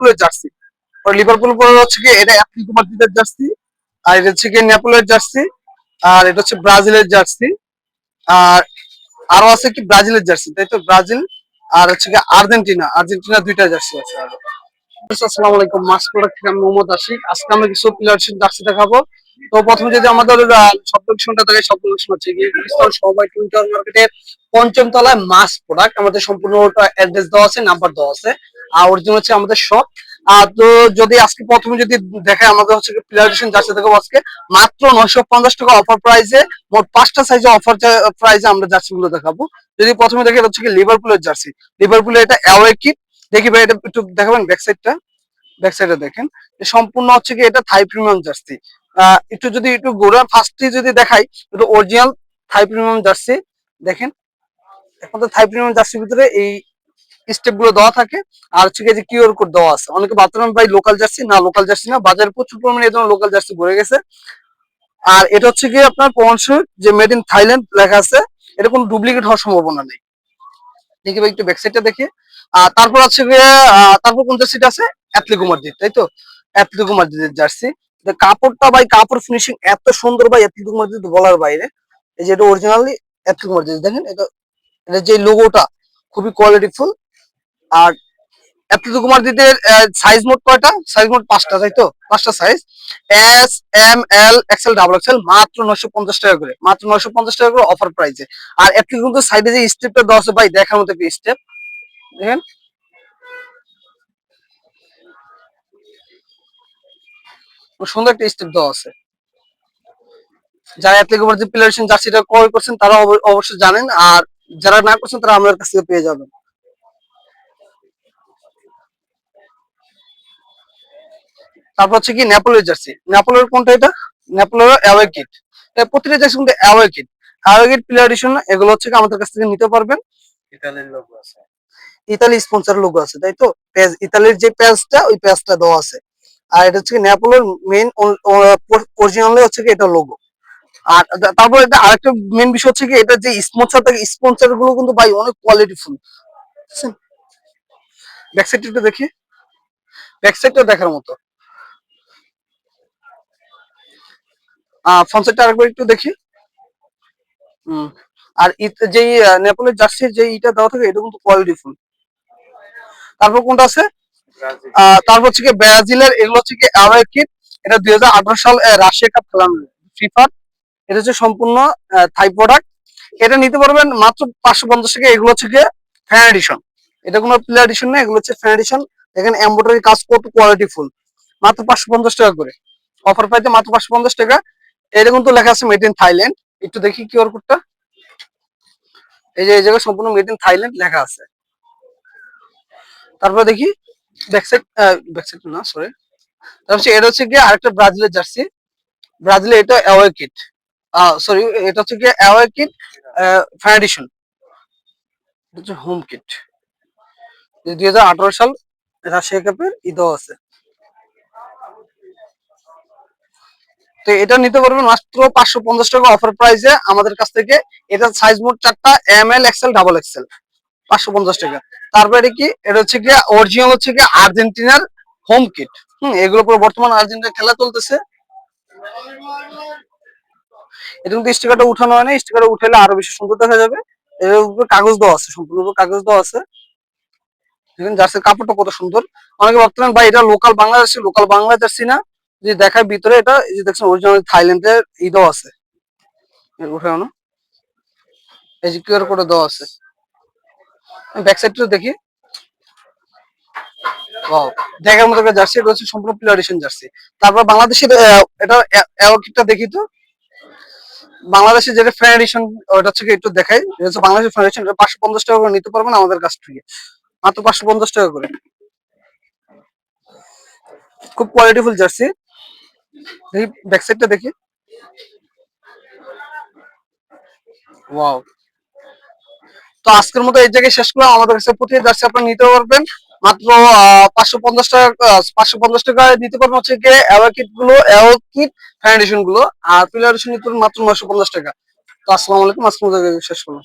লিভারপুলের jersey. Liverpool পরে হচ্ছে কি এটা অ্যাটলেটিকো মাদ্রিদের জার্সি, আর এটা হচ্ছে কি নেপোলের জার্সি, আর এটা হচ্ছে ব্রাজিলের জার্সি, আর আরো আছে কি ব্রাজিলের জার্সি, তাই তো ব্রাজিল, আর হচ্ছে কি আর্জেন্টিনা, আর্জেন্টিনা দুইটা জার্সি আছে আরো। আসসালামু আলাইকুম, মাস প্রোডাক্ট থেকে আমি মোহাম্মদ আশিক। আজকে আমরা কিছু প্লেয়ার জার্সি দেখাবো। তো প্রথমে যদি আমাদের শপ লোকেশনটা দেখে, শপ লোকেশন হচ্ছে গিয়ে গুলিস্তান সমবায় টুইটার মার্কেটের পঞ্চম তলায় মাস প্রোডাক্ট। আমাদের সম্পূর্ণ অ্যাড্রেস দেওয়া আছে, নাম্বার দেওয়া আছে, আর অরিজিনাল হচ্ছে আমাদের শপ। তো যদি আজকে প্রথমে যদি দেখে আমাদের হচ্ছে প্লেয়ার জার্সি দেখাবো আজকে মাত্র 950 টাকা অফার প্রাইসে, মোট 5টা সাইজে অফার প্রাইসে আমরা জার্সি গুলো দেখাবো। যদি প্রথমে দেখে হচ্ছে কি লিভারপুলের জার্সি, লিভারপুলের এটা অ্যাওয়ে কিট। দেখি ভাই এটা একটু দেখাবেন ব্যাক সাইডটা, ব্যাক সাইডে দেখেন সম্পূর্ণ হচ্ছে কি এটা থাই প্রিমিয়াম জার্সি। একটু যদি একটু গোড়া ফার্স্টে যদি দেখাই, এটা অরিজিনাল থাই প্রিমিয়াম জার্সি। দেখেন এখন তো থাই প্রিমিয়াম জার্সির ভিতরে এই স্টেপ গুলো দেওয়া থাকে, আর হচ্ছে কি যে কিউআর কোড দেওয়া আছে। অনেকে ভাবতেন ভাই লোকাল জার্সি না, লোকাল জার্সি না, বাজারে প্রচুর পরিমাণে এই ধরনের লোকাল জার্সি ভরে গেছে। আর এটা হচ্ছে কি আপনার প্রমাণস্বরূপ যে মেড ইন থাইল্যান্ড লেখা আছে, এটা কোনো ডুপ্লিকেট হওয়ার সম্ভাবনা নেই। দেখি ভাই একটু ব্যাক সাইডটা দেখি। তারপর হচ্ছে গিয়ে তারপর কোন জার্সিটা আছে, অ্যাটলেটিকো মাদ্রিদ, তাই তো অ্যাটলেটিকো মাদ্রিদের জার্সি। কাপড়টা ভাই, কাপড় ফিনিশিং এত সুন্দর ভাই, অ্যাটলেটিকো মাদ্রিদ বলার বাইরে। এই যে এটা অরিজিনালি অ্যাটলেটিকো মাদ্রিদ, দেখেন এটা, এটা যে লোগোটা খুবই কোয়ালিটিফুল। আর অ্যাটলেটিকো মাদ্রিদের সাইজ মোট কয়টা, সাইজ মোট 5টা, তাই তো 5টা size, S M L XL double XL, মাত্র 950 টাকা করে, মাত্র 950 টাকা করে অফার প্রাইসে। আর অ্যাটলেটিকো সাইডে যে স্টেপটা দেওয়া আছে ভাই, দেখার মতো কি স্টেপ, দেখেন সুন্দর একটা স্টেপ দেওয়া আছে। যারা অ্যাথলেটিকো মাদ্রিদ প্লেয়ার জার্সিটা ক্রয় করছেন তারা অবশ্যই জানেন, আর যারা না করছেন তারা আমাদের কাছ থেকে পেয়ে যাবেন। তারপর হচ্ছে কি নেপোলের জার্সি, নেপোলের কোনটা এটা, নেপোলের অ্যাওয়ে কিট। প্রতিটা জার্সি কিন্তু away kit, away kit player addition, এগুলো হচ্ছে কি আমাদের কাছ থেকে নিতে পারবেন। ইতালির লোগো আছে, ইতালি স্পন্সর লোগো আছে, তাই তো পেজ, ইতালির যে পেজটা ওই পেজটা দেওয়া আছে। আর এটা হচ্ছে কি নেপোলের মেইন অরিজিনালি হচ্ছে কি এটা লোগো। আর তারপর এটা আরেকটা মেন বিষয় হচ্ছে কি এটা যে স্পন্সর থাকে, স্পন্সর গুলো কিন্তু ভাই অনেক কোয়ালিটিফুল। ব্যাক সাইডটা একটু দেখি, ব্যাক সাইডটা দেখার মতো। ফ্রন্ট সাইডটা আরেকবার একটু দেখি। আর যেই নেপালের জার্সির যে ইটা দেওয়া থাকে এটা কিন্তু কোয়ালিটিফুল। তারপর কোনটা আছে, তারপর হচ্ছে কি ব্রাজিলের, এগুলো হচ্ছে কি অ্যাওয়ে কিট। এটা 2018 সাল রাশিয়া কাপ খেলানো ফিফা। এটা হচ্ছে সম্পূর্ণ থাই প্রোডাক্ট। এটা নিতে পারবেন মাত্র 550 টাকা। এগুলো হচ্ছে গিয়ে ফ্যান এডিশন, এটা কোনো প্লে এডিশন না, এগুলো হচ্ছে ফ্যান এডিশন। দেখেন এমব্রয়ডারি কাজ কত কোয়ালিটিফুল, মাত্র 550 টাকা করে অফার প্রাইসে, মাত্র 550 টাকা। এটা কিন্তু লেখা আছে মেড ইন থাইল্যান্ড। একটু দেখি কিউআর কোডটা, এই যে এই জায়গায় সম্পূর্ণ মেড ইন থাইল্যান্ড লেখা আছে। তারপর দেখি ব্যাক সাইড, ব্যাক সাইড না সরি, তারপর এটা হচ্ছে গিয়ে আরেকটা ব্রাজিলের জার্সি। ব্রাজিলে এটা অ্যাওয়ে কিট, সরি এটা হচ্ছে গিয়ে অ্যাওয়ে কিট ফ্যান এডিশন, হচ্ছে হোম কিট। 2018 সাল রাশিয়া কাপের ঈদও আছে। তো এটা নিতে পারবেন মাত্র 550 টাকা অফার প্রাইসে আমাদের কাছ থেকে। এটা সাইজ মোট 4টা, M L XL double XL, 550 টাকা। তারপরে কি এটা হচ্ছে কি অরিজিনাল হচ্ছে কি আর্জেন্টিনার হোম কিট। এগুলো পুরো বর্তমান আর্জেন্টিনার খেলা চলতেছে। এটা কিন্তু স্টিকারটা উঠানো হয় না, স্টিকারটা উঠালে আরো বেশি সুন্দর দেখা যাবে। এর উপর কাগজ দেওয়া আছে, সম্পূর্ণ কাগজ দেওয়া আছে। দেখেন জার্সির কাপড়টা কত সুন্দর। অনেকে ভাবতেন ভাই এটা local Bangladeshi, local Bangla jersey না। যে দেখায় ভিতরে এটা, এই যে দেখছেন অরিজিনাল থাইল্যান্ডের ঈদও আছে, উঠে না, এই যে কিউআর কোড দেওয়া আছে। ব্যাক সাইডটা দেখি, ওয়াও দেখার মতো একটা জার্সি, এটা হচ্ছে সম্পূর্ণ প্লে এডিশন জার্সি। তারপর বাংলাদেশের এটা অ্যাওয়ার্ডটা দেখি তো, বাংলাদেশের যেটা ফ্যান এডিশন ওটা হচ্ছে কি একটু দেখাই। এটা হচ্ছে বাংলাদেশের ফ্যান এডিশন, 550 টাকা করে নিতে পারবেন আমাদের কাছ থেকে, মাত্র 550 টাকা করে। খুব কোয়ালিটিফুল জার্সি। দেখি ব্যাক সাইডটা দেখি, ওয়াও। তো আজকের মতো এই জায়গায় শেষ করলাম। আমাদের কাছে প্রতি জার্সি আপনারা নিতে পারবেন মাত্র 550 টাকা, 550 টাকায় নিতে পারবেন হচ্ছে গিয়ে অ্যাওয়ে কিট গুলো, অ্যাওয়ে কিট ফাউন্ডেশন গুলো। আর প্লেয়ার নিতে পারবেন মাত্র 950 টাকা। তো আসসালামু আলাইকুম, আজকের মতো শেষ করলাম।